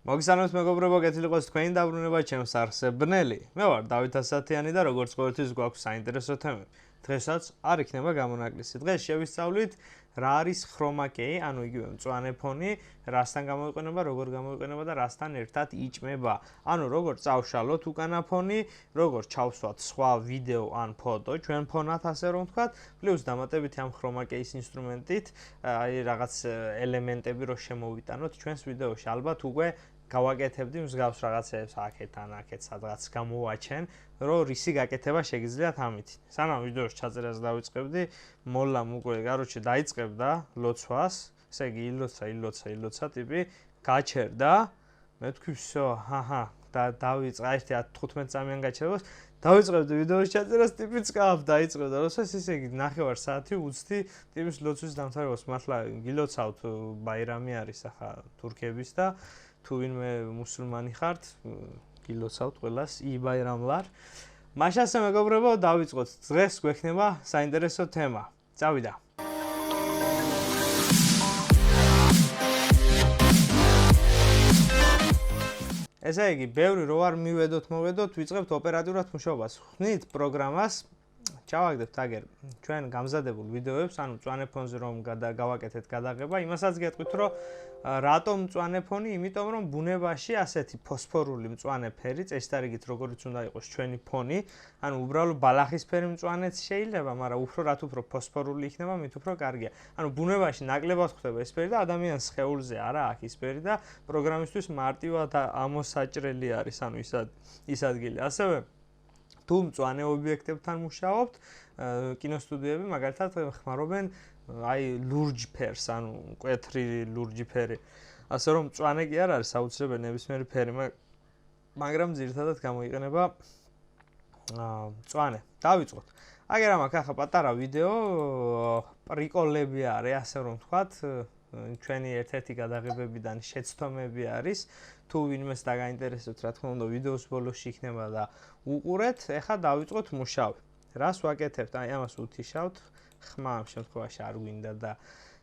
მოგესალმებით მეგობრებო, კეთილი იყოს თქვენი დაბრუნება ჩემს არხზე ბნელი. მე ვარ დავით ასათიანი და როგორც ყოველთვის გვაქვს საინტერესო თემები. დღესაც არ იქნება გამონაკლისი. დღეს შევისწავლით რა არის chroma key, ანუ იგივე მწვანე ფონი, რასთან გამოიყენება, როგორ გამოიყენება და რასთან ერთად იჭმება. ანუ როგორ წავშალოთ უკანა ფონი, როგორ ჩავსვათ სხვა ვიდეო ან ფოტო ჩვენ ფონად, ასე რომ ვთქვათ, პლუს დამატებითი ამ chroma key-ის ინსტრუმენტით, აი რაღაც ელემენტები რო შემოვიტანოთ ჩვენს ვიდეოში. ალბათ უკვე გავაკეთებდი მსგავს რაღაცებს აქეთ ან აქეთ სადღაც გამოვაჩენ, რომ რისი გაკეთება შეგიძლიათ ამით. სანამ ვიდეოს ჩაწერას დავიწყებდი, მოლამ უკვე, короче, დაიწყებდა ლოცვას, ესე იგი ილოცა ტიპი, გაჩერდა. მე ვთქვი, всё, აჰა, და დავიწყე ერთი 15 წამიან გაჩერებას. დავიწყებდი ვიდეოს ჩაწერას, ტიპი წკაფ დაიწყებდა. როდესაც ესე იგი 9 საათი უცდი ტიპის ლოცვის დამთავრებას. მართლა გილოცავთ, ბაირამი არის ახლა თურქების და თუ ვინმე მუსულმანი ხართ, გილოცავთ ყველას იბაირამლარ. მაშასე მეგობრებო, დავიწყოთ. დღეს გვექნება საინტერესო თემა. წავიდა. ესე იგი, ბევრი რო არ მივედოთ, ვიწყებთ ოპერატიულად მუშაობას. ხვნით პროგრამას, ჩავაგდებთ აგერ ჩვენ გამზადებულ ვიდეოებს, ანუ მწვანე ფონზე რომ გავაკეთეთ გადაღება, იმასაც გეტყვით, რომ რატომ მწვანე ფონი? იმიტომ რომ ბუნებაში ასეთი ფოსფორული მწვანე ფერი, წესდარიგით როგორიც უნდა იყოს ჩვენი ფონი, ანუ უბრალოდ ბალახისფერი მწვანეც შეიძლება, მაგრამ რაც უფრო ფოსფორული იქნება, მით უფრო კარგია. ანუ ბუნებაში ნაკლებად ხდება ეს ფერი და ადამიანის სხეულზე არა აქვს ის ფერი და პროგრამისტვის მარტივად ამოსაჭრელი არის, ანუ ის ადგილი. ასევე თუ მწვანე ობიექტებთან მუშაობთ, კინოსტუდიები მაგალითად ხმარობენ აი ლურჯ ფერს, ანუ მკვეთრი ლურჯი ფერი. ასე რომ მწვანე კი არ არის აუცილებელი ნებისმიერი ფერი, მაგრამ ძირითადად გამოიყენება მწვანე. დავიწყოთ. აგერ ამაქვს ახლა პატარა ვიდეო, პრიკოლები არის, ასე რომ ვთქვათ, ჩვენი ერთ-ერთი გადაღებებიდან შეცდომები არის. თუ ვინმეს დაგაინტერესებთ, რა თქმა უნდა, ვიდეოს ბოლოში იქნება და უყურეთ. ეხლა დავიწყოთ მუშაობა. რას ვაკეთებთ? აი ამას უთიშავთ. ხმა ამ შემთხვევაში არ გვინდა და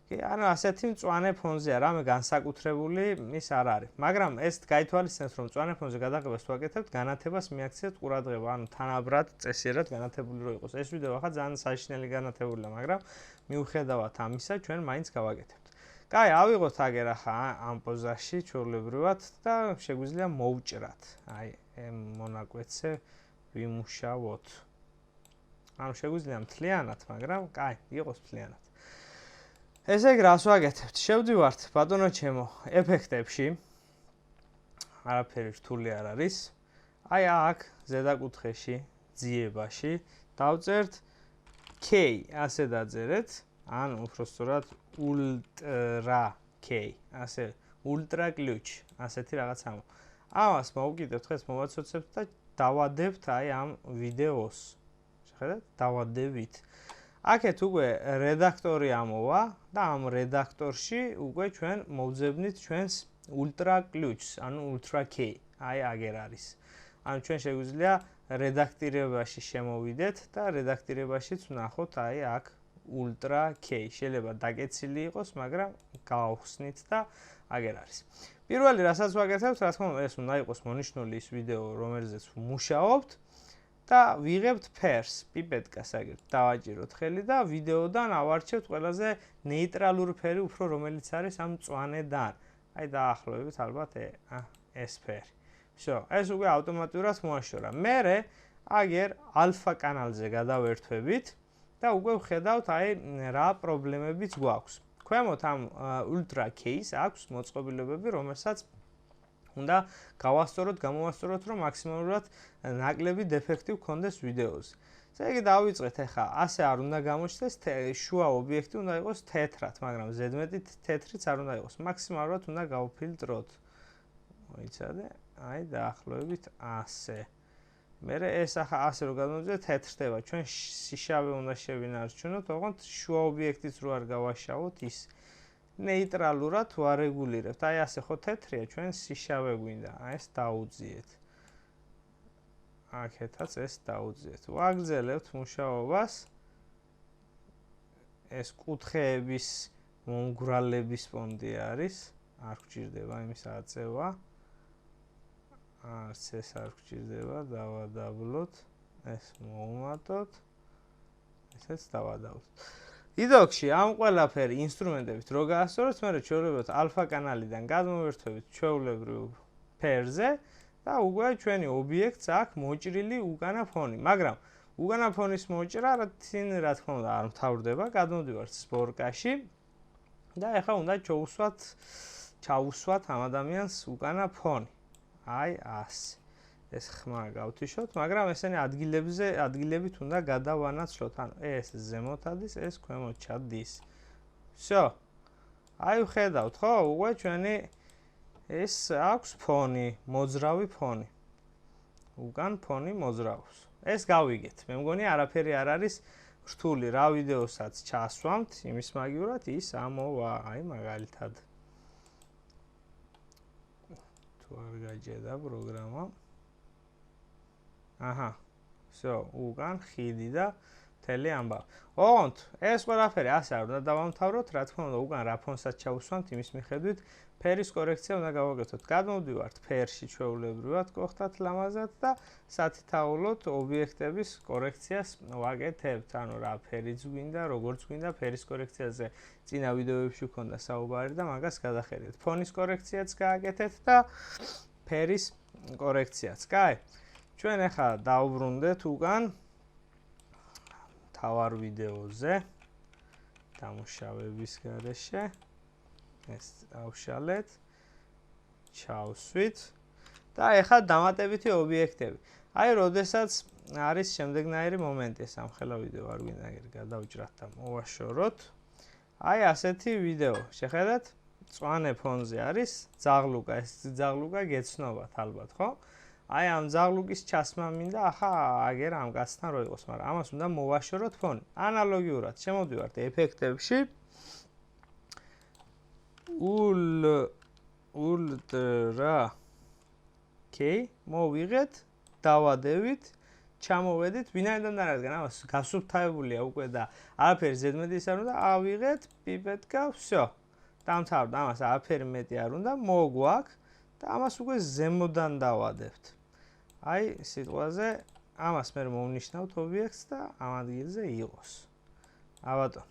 ანუ ასეთი მწვანე ფონზეა, რამე განსაკუთრებული ის არ არის. მაგრამ ეს გაითვალისწინეთ, რომ მწვანე ფონზე გადაღებას თუ აკეთებთ, განათებას მიაქციეთ ყურადღება, ანუ თანაბრად, წესიერად განათებული რო იყოს. ეს ვიდეო ახლა ძალიან საშინელი განათებულია, მაგრამ მიუხედავად ამისა, ჩვენ მაინც გავაკეთებთ. კაი, ავიღოთ აგერ ახლა ამ პოზაში ჩვეულებრივად და შეგვიძლია მოვჭრათ. აი, მონაკვეთზე ვიმუშავოთ. ანუ შეგვიძლია მთლიანად, მაგრამ კაი, იყოს მთლიანად. ესე იგი, რას ვაკეთებთ? შევდივართ, ბატონო ჩემო, ეფექტებში. არაფერი რთული არ არის. აი აქ ზედაკუთხეში, ძიებაში დავწერთ K, ასე დაწერეთ, ან უბრალოდ ultra K, ასე ultra ключ, ასეთი რაღაც ამო. ამას მოვუკიდებთ, ხეს მოვაცოცებთ და დავადებთ აი ამ ვიდეოს. ხედავთ, დავადებით. აქეთ უკვე რედაქტორი ამოვა და ამ რედაქტორში უკვე ჩვენ მოვძებნით ჩვენს ultra ключს, ანუ ultra K. აი აგერ არის. ანუ ჩვენ შეგვიძლია რედაქტირებაში შემოვიდეთ და რედაქტირებაშიც ვნახოთ აი აქ ultra K. შეიძლება დაკეცილი იყოს, მაგრამ გავხსნით და აგერ არის. პირველი რასაც ვაკეთებთ, რა თქმა უნდა, ეს უნდა იყოს მონიშნული ის ვიდეო, რომელზეც ვმუშაობთ. და ვიღებთ ფერს, პიპეტკას აგერ დავაჭიროთ ხელი და ვიდეოდან ავარჩევთ ყველაზე ნეიტრალური ფერი, უფრო რომელიც არის ამ მწვანედან. აი დაახლოებით ალბათ ეს ფერი. всё, ეს უკვე ავტომატურად მოაშორა. მერე აგერ ალფა კანალზე გადავერთვებით და უკვე ვხედავთ აი რა პრობლემებიც გვაქვს. ქვემოთ ამ ultra case აქვს მოწყობილობები, რომელსაც უნდა გავასწოროთ, გამოვასწოროთ, რომ მაქსიმალურად ნაკლები დეფექტი გქონდეს ვიდეოზე. ესე იგი დავიწყეთ ახლა, ასე არ უნდა გამოჩნდეს, შუა ობიექტი უნდა იყოს თეთრად, მაგრამ ზედმეტი თეთრიც არ უნდა იყოს. მაქსიმალურად უნდა გავფილტროთ. მოიცადე? აი დაახლოებით ასე. მერე ეს ახლა ასე რომ გადმოვიძეთ, თეთრდება. ჩვენ შავი უნდა შევინარჩუნოთ, ოღონდ შუა ობიექტიც რო არ გავაშავოთ ის ნეიტრალურად ვარეგულირებთ. აი ასე ხო თეთრია, ჩვენ შავი გვინდა. აი ეს დაუძიეთ. აქეთაც ეს დაუძიეთ. ვაგრძელებთ მუშაობას. ეს კუთხეების მომგვრალების პონდი არის. არ გვჭირდება იმის აწევა. არც ეს არ გვჭირდება, დავადაბლოთ, ეს მოვუმატოთ, ესეც დავადაბლოთ. იდოქში ამ ყველაფერი ინსტრუმენტებით რო გაასწოროთ, მერე ჩვეულებრივად ალფა კანალიდან გადმოვერთვებით ჩვეულებრივ ფერზე და უკვე ჩვენი ობიექტს აქვს მოჭრილი უკანა ფონი, მაგრამ უკანა ფონის მოჭრა რა თქმა უნდა არ მთავრდება, გადმოვდივართ სპორკაში და ეხლა უნდა ჩავუსვათ ამ ადამიანს უკანა ფონი. აი ასე. ეს ხმა გავთიშოთ, მაგრამ ესენი ადგილებით უნდა გადავანაცვლოთ, ანუ ეს ზემოთ ადის, ეს ქვემოთ ჩადის. всё. აი ვხედავთ, ხო? უკვე ჩვენი ეს აქვს ფონი, მოძრავი ფონი. უკან ფონი მოძრაობს. ეს გავიგეთ. მე მგონი არაფერი არ არის რთული, რა ვიდეოსაც ჩასვამთ, იმის მაგივრად ის ამოვა, აი მაგალითად. თუ არ გაჭედა პროგრამა. აჰა. всё, უკან ხიდი და მთელი ამბავი. ოღონდ ეს ყველაფერი ასე არ უნდა დავამთავროთ, რა თქმა უნდა, უკან რა ფონსაც ჩავუსვამთ, იმის მიხედვით ფერის კორექცია უნდა გავაკეთოთ. გადმოვდივართ ფერში ჩვეულებრივად, გოხდათ ლამაზად და სათითაულოდ ობიექტების კორექციას ვაკეთებთ. ანუ რა ფერიც გვინდა, როგორც გვინდა, ფერის კორექციაზე წინა ვიდეოებში გვქონდა საუბარი და მაგას გადახედეთ. ფონის კორექციაც გააკეთეთ და ფერის კორექციაც. კაი. ჩვენ ახლა დავბრუნდეთ უკან მთავარ ვიდეოზე დამუშავების გარეშე. ეს დავშალეთ, ჩავსვით და ახლა დამატებითი ობიექტები. აი, როდესაც არის შემდეგნაირი მომენტი, ეს ამხელა ვიდეო არ გვინდა გადავჭრათ და მოვაშოროთ. აი, ასეთი ვიდეო. შეხედათ, მწვანე ფონზე არის ძაღლუკა, ეს ძაღლუკა გეცნობათ ალბათ, ხო? აი, ამ ძაღლუკის ჩასმა მინდა ახლა აგერ ამ კაცთან რო იყოს, მაგრამ ამას უნდა მოვაშოროთ ფონი. ანალოგიურად შემოვდივართ ეფექტებში. ულტრა კეი მოვიღეთ, დავადევით, ჩამოვედით, ვინაიდან და რადგან ამას გასუფთავებულია უკვე და არაფერი ზედმეტი არ უნდა, ავიღეთ, პიპეტკა, всё. დამთავრდა, ამას არაფერი მეტი არ უნდა, მოგვაქვს და ამას უკვე ზემოდან დავადებთ. აი, სიტყვაზე ამას მე მოვნიშნავთ ობიექტს და ამ ადგილზე იყოს. აბატონ.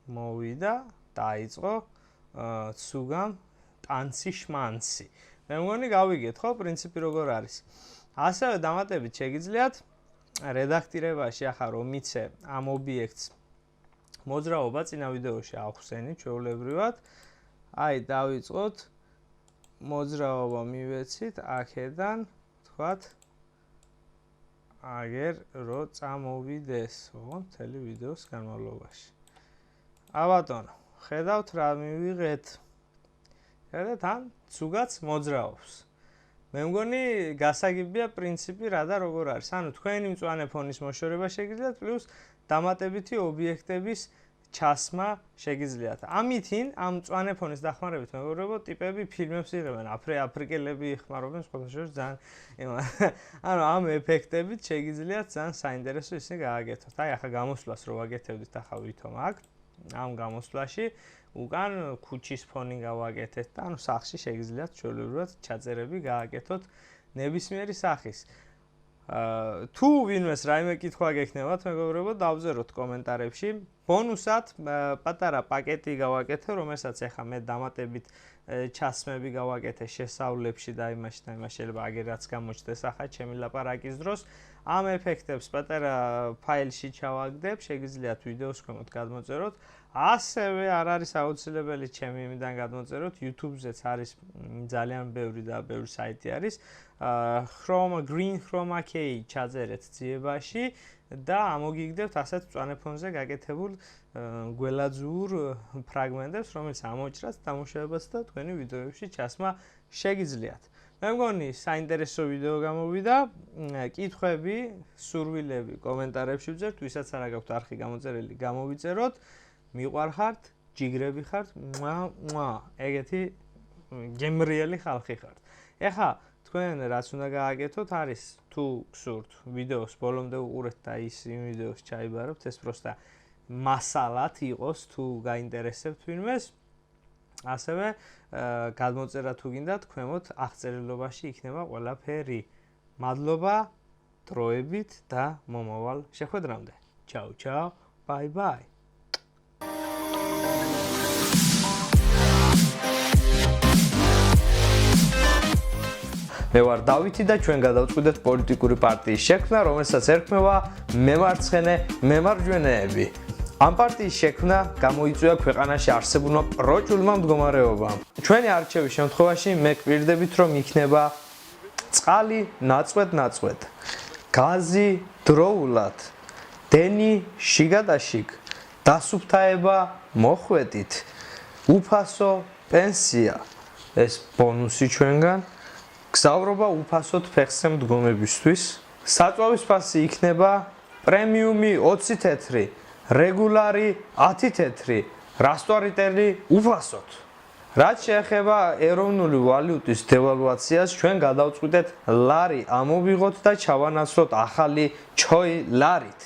მოვიდა, დაიწყო ცუგამ ტანცი შმანცი. მე მგონი გავიგეთ, ხო, პრინციპი როგორ არის. ასევე დამატებით შეგიძლიათ რედაქტირებაში ახლა რომ მიცე ამ ობიექტს მოძრაობა წინა ვიდეოში ავხსენით ჩვეულებრივად. აი, დავიწყოთ მოძრაობა მივეცით აქედან, თქვათ აგერ რო წამოვიდეს, ხო, მთელი ვიდეოს განმავლობაში. აბატონო, ხედავთ რა მივიღეთ. ხედავთ, ან ცუგაც მოძრაობს. მე მგონი გასაგებია პრინციპი რა და როგორ არის. ანუ თქვენი მწვანე ფონის მოშორება შეგიძლიათ, პლუს დამატებითი ობიექტების ჩასმა შეგიძლიათ. ამითინ ამ მწვანე ფონის დახმარებით მეგობრებო, ტიპები ფილმებს იღებენ, აფრიკელები იხმარობენ სხვადასხვა ძალიან. ანუ ამ ეფექტებით შეგიძლიათ ძალიან საინტერესო ისე გააკეთოთ. აი, ახლა გამოსვლას რო ვაკეთებდით ახლა ვითომ აქ. ამ გამოსვლაში უკან ქუჩის ფონი გავაკეთეთ და ანუ სახში შეგიძლიათ ჩვეულებრივად ჩაწერები გააკეთოთ ნებისმიერი სახის. თუ ვინმეს რაიმე კითხვა გექნებათ, მეგობრებო, დავწეროთ კომენტარებში. ბონუსად პატარა პაკეტი გავაკეთე, რომელსაც ახლა მე დამატებით ჩასმები გავაკეთე შესავლებში და იმაში და იმაში შეიძლება აგერაც გამოჩნდეს ახლა ჩემი ლაპარაკის დროს. ამ ეფექტებს პატარა ფაილში ჩავაგდებ, შეგიძლიათ ვიდეოს ქვემოთ გადმოწეროთ. ასევე არ არის აუცილებელი ჩემი იმიდან გადმოწეროთ, YouTube-ზეც არის ძალიან ბევრი და ბევრი საიტი არის. green chroma key ჩაწერეთ ძიებაში და ამოგიგდებთ ასეთ მწვანე ფონზე გაკეთებულ გველაძურ ფრაგმენტებს, რომელიც ამოჭრათ დამუშავებას და თქვენი ვიდეოებში ჩასმა შეგიძლიათ. მე მგონი საინტერესო ვიდეო გამოვიდა. კითხვები, სურვილები კომენტარებში ვწერთ, ვისაც არ გაქვთ არხი გამოწერილი, გამოვიწეროთ. მიყვარხართ, ჯიგრები ხართ, ეგეთი გემრიელი ხალხი ხართ. ეხლა თქვენ რაც უნდა გააკეთოთ არის თუ გსურთ ვიდეოს ბოლომდე უყურეთ და ის იმ ვიდეოს ჩაიბარებთ, ეს პროსტა მასალად იყოს თუ გაინტერესებთ ვინმეს. ასევე გადმოწერა თუ გინდათ, ქვემოთ აღწერილობაში იქნება ყველაფერი. მადლობა დროებით და მომავალ შეხვედრამდე. Ciao, ciao. Bye bye. მე ვარ დავითი და ჩვენ გადავწყვიტეთ პოლიტიკური პარტიის შექმნა, რომელსაც ერქმევა მემარცხენე მემარჯვენეები. ამ პარტიის შექმნა გამოიწვია ქვეყანაში არსებულმა პროჭულმა მდგომარეობამ. ჩვენი არჩევის შემთხვევაში მე გვპირდებით, რომ იქნება წყალი ნაწყვეტ-ნაწყვეტ, გაზი დროულად, დენი შიგადაშიგ, დასუფთაება მოხვედით, უფასო პენსია, ეს ბონუსი ჩვენგან, გზავრობა უფასოდ ფეხზე მდგომებისთვის, საწვავის ფასი იქნება პრემიუმი 20 თეთრი, რეგულარი 10 თეთრი, რასტვარიტელი უფასოდ. რაც შეეხება ეროვნული ვალუტის დევალვაციას, ჩვენ გადავწყვიტეთ ლარი ამოვიღოთ და ჩავანაცვლოთ ახალი ჩოი ლარით.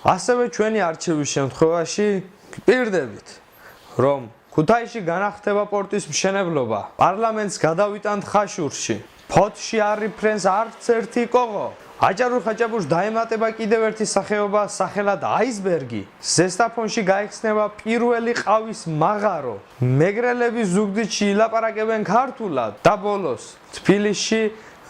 ასევე ჩვენი არჩევის შემთხვევაში გვპირდებით, რომ ქუთაისში განახდება პორტის მშენებლობა, პარლამენტს გადავიტანთ ხაშურში, ფოთში არიფრენს არც ერთი კოღო, აჭარულ ხაჭაპურს დაემატება კიდევ ერთი სახეობა სახელად აისბერგი, ზესტაფონში გაიხსნება პირველი ყავის მაღარო, მეგრელები ზუგდიდში ილაპარაკებენ ქართულად და ბოლოს თბილისში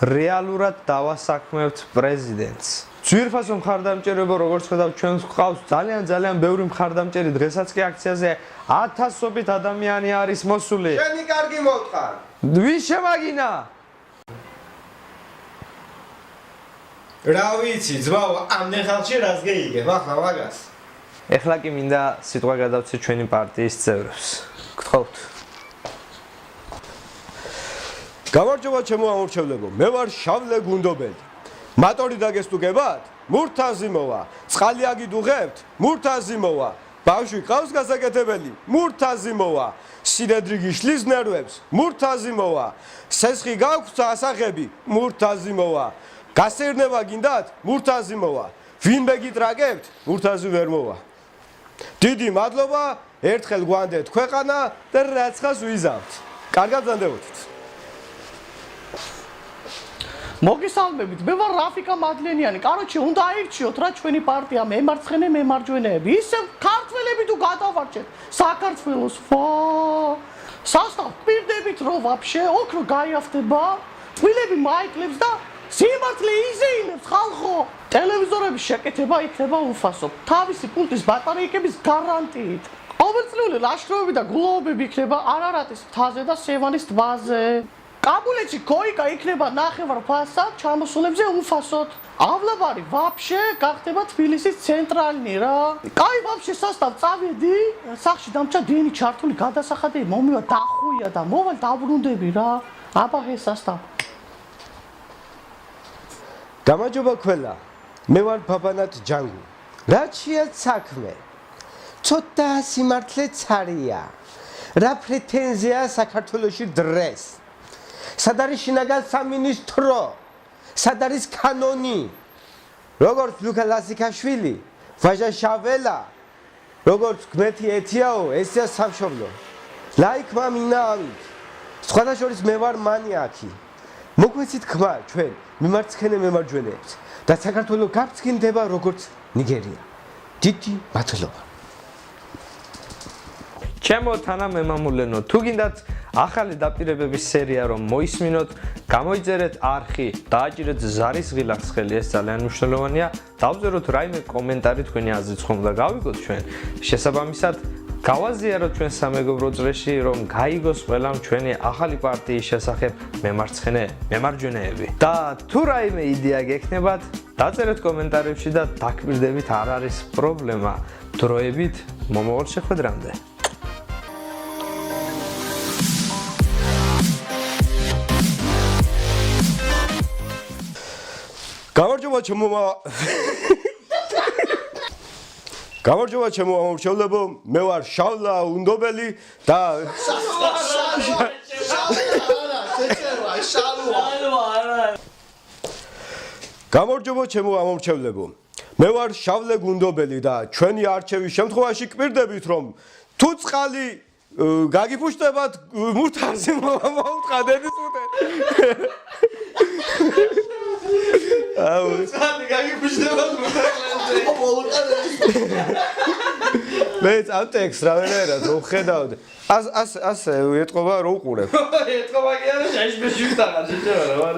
რეალურად დავასაქმებთ პრეზიდენტს. ძვირფასო მხარდამჭერებო, როგორც ხედავთ, ჩვენ გვყავს ძალიან ბევრი მხარდამჭერი, დღესაც კი აქციაზე 1000-ობით ადამიანი არის მოსული. შენი კარგი მოვთხარ. ვის შემაგინა? რა ვიცი, ძმაო, ამდენ ხალხში რას გეიგებ, ახლა მაგას. ეხლა კი მინდა სიტყვა გადავცე ჩვენი პარტიის წევრებს. გთხოვთ. გამარჯობა ჩემო ამორჩევლებო, მე ვარ შავლე გუნდობელი. მატორი დაგესტუგებათ? მურთაზი მოვა. წყალი აგიდუღებთ? მურთაზი მოვა. ბავშვი ყავს გასაკეთებელი? მურთაზი მოვა. სინედრი გიშლის ნერვებს? მურთაზი მოვა. სესხი გაქვთ ასაღები? მურთაზი მოვა. გასერნება გინდათ? მურთაზი მოვა. ვინმე გიტრაგებთ? მურთაზი ვერ მოვა. დიდი მადლობა, ერთხელ გვანდეთ ქვეყანა და რაცხას ვიზამთ. კარგად ბრძანდებით. მოგესალმებით, მე ვარ რაფიკა მადლენიანი. კაროჩე, უნდა აირჩიოთ რა ჩვენი პარტია მემარცხენე მემარჯვენეები. ისევ ქართველები თუ გადავარჩეთ საქართველოს. სასტავ პირდებით რომ ვაფშე ოქრო გაიაფთება, წვილები მაიკლებს და სიმართლე იზეინებს ხალხო. ტელევიზორების შეკეთება იქნება უფასო. თავისი პულტის ბატარეიკების გარანტიით. ყოველწლიური ლაშქრობები და გულოვებები იქნება არარატის მთაზე და სევანის ტბაზე. კაბულეთში ქოიკა იქნება ნახევარ ფასად ჩამოსულებზე უფასოდ. ავლაბარი ვაფშე გახდება თბილისის ცენტრალნი რა. კაი ვაფშე სასტავ წავედი, სახში დამჭა დენი ჩართული გადასახადები მომივა დახუია და მოვალ დაბრუნდები რა. აბაჰე სასტავ. გამარჯობა ყველა. მე ვარ ბაბანად ჯანგუ. რაჩია საქმე? ცოტა სიმართლეც არია. რა პრეტენზია საქართველოში დღეს? სად არის შინაგან სამინისტრო? სად არის კანონი? როგორც ლუკა ლასიკაშვილი, ვაჟა შაველა, როგორც გმეთი ეთიაო, ესეა სამშობლო. ლაიქ მამინა ამით. სხვადასხვა მე ვარ მანიაკი. მოგვეცით ხმა ჩვენ მიმარცხენე მემარჯვენეებს და საქართველო გაფრთხილდება როგორც ნიგერია. დიდი მადლობა. ჩემო თანამემამულენო, თუ გინდათ ახალი დაპირებების სერია რომ მოისმინოთ, გამოიწერეთ არხი, დააჭირეთ ზარის ღილახსხელი, ეს ძალიან მნიშვნელოვანია. დავწეროთ რაიმე კომენტარი თქვენი აზრით ხომ და გავიგოთ ჩვენ. შესაბამისად, გავაზიაროთ ჩვენ სამეგობრო წრეში, რომ გაიგოს ყველამ ჩვენი ახალი პარტიის შესახებ მემარცხენე მემარჯვენეები. და თუ რაიმე იდეა გექნებათ, დაწერეთ კომენტარებში და დაგვირდებით, არ არის პრობლემა. დროებით მომავალ შეხვედრამდე. გამარჯობა ჩემო ამორჩევლებო, მე ვარ შავლა უნდობელი და გამარჯობა ჩემო ამორჩევლებო, მე ვარ შავლე გუნდობელი და ჩვენი არჩევის შემთხვევაში გვპირდებით, რომ თუ წყალი გაგიფუშტებათ მურთაზი მოუტყადეთ უთეთ. აუ, წალი გაგიფუშტებათ მურთაზზე. მე ამ ტექსტს რა ვერერად რო ხედავდი. ასე ეთყობა რო უყურებ. ეთყობა კი არა, შეშბეში ვიტაღარ, შეჭერა რა.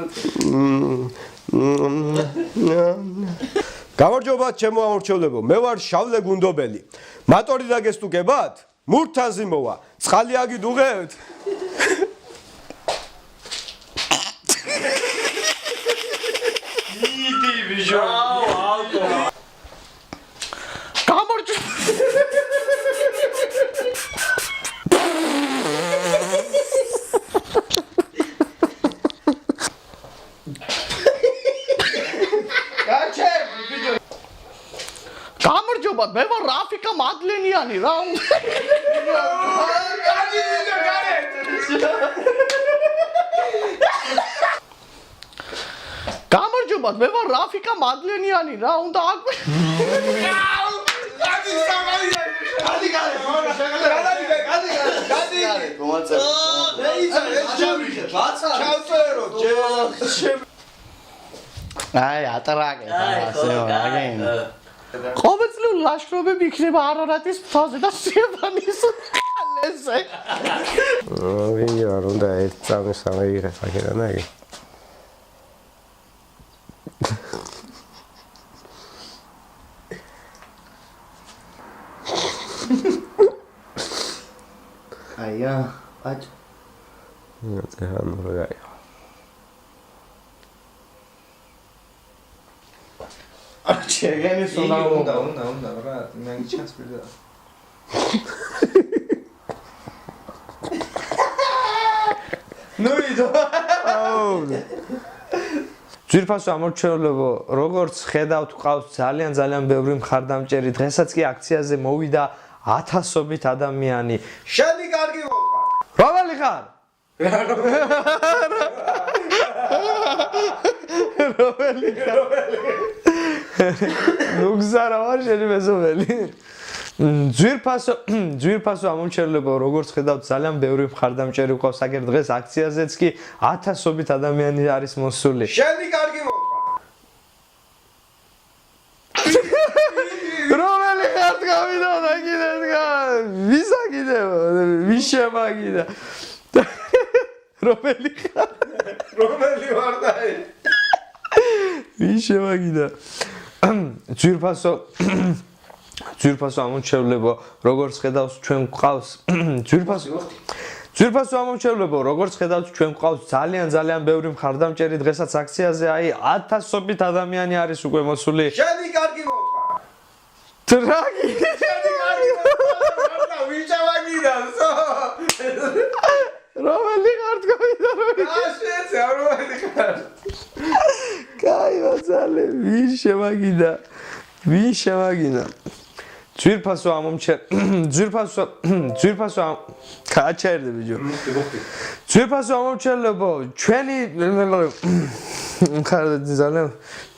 გამარჯობა ჩემო ამორჩევლებო, მე ვარ შავლე გუნდობელი. მატორი დაგესტუკებათ? მურთაზი მოვა. წყალი აგიდუღებთ? იდი ბიჟო. აუტო. გამარჯობა. გამარჯობა, მე ვარ რაფიკა მადლენიანი რა. გამარჯობა, მე ვარ რაფიკა მადლენიანი რა, უნდა აკვე. აი, ატრაკე, ასე აგენ. ყოველწლიურ ლაშქრობები იქნება არარატის მთაზე და სევანის ყალეზე. ვინი არ უნდა ერთ წამის ამეიღეს აქედან აგი. აია, აჭ. ნაცეჰან როი. ჩეგენის უნდა რა, მე ჩანს პირდა. ნუ იდო. ძვირფასო ამორჩევლებო, როგორც ხედავთ, ყავს ძალიან ბევრი მხარდამჭერი. დღესაც კი აქციაზე მოვიდა ათასობით ადამიანი. შენი კარგი მოყვა. რომელი ხარ? რომელი ხარ? ნუ გზარა ვარ შენი მეზობელი. ძვირფასო ამორჩევლებო, როგორც ხედავთ, ძალიან ბევრი მხარდამჭერი ყავს. აგერ დღეს აქციაზეც კი ათასობით ადამიანი არის მოსული. შენი კარგი მოყვა. რომელი ხარ გავიდა და კიდე ვის აგიდება? ვის შემაგიდა? რომელი ხარ? რომელი ვარ და ვის შემაგიდა? ძვირფასო ამორჩევლებო, როგორც ხედავს, ჩვენ გვყავს ძვირფასო ამორჩევლებო, როგორც ხედავთ, ჩვენ გვყავს ძალიან ბევრი მხარდამჭერი. დღესაც აქციაზე აი ათასობით ადამიანი არის უკვე მოსული. შენი კარგი მოყვა. ტრაგი. შენი კარგი მოყვა. ვიჭავაგიდასო. რომელი ხარ თქვენდა რომ აშეცე რომელი ხარ? კაი ბაცალე, ვის შემაგიდა? ძვირფასო კაჩერდი ბიჭო. ძვირფასო ამორჩევლებო, ჩვენი ძალიან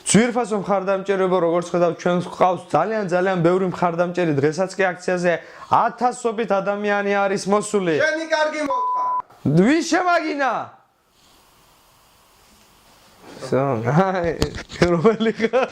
ძვირფასო მხარდამჭერებო, როგორც ხედავთ, ჩვენ გვყავს ძალიან ბევრი მხარდამჭერი. დღესაც კი აქციაზე ათასობით ადამიანი არის მოსული. შენი კარგი მოყვა. ვის შემაგინა? რომელი ხარ?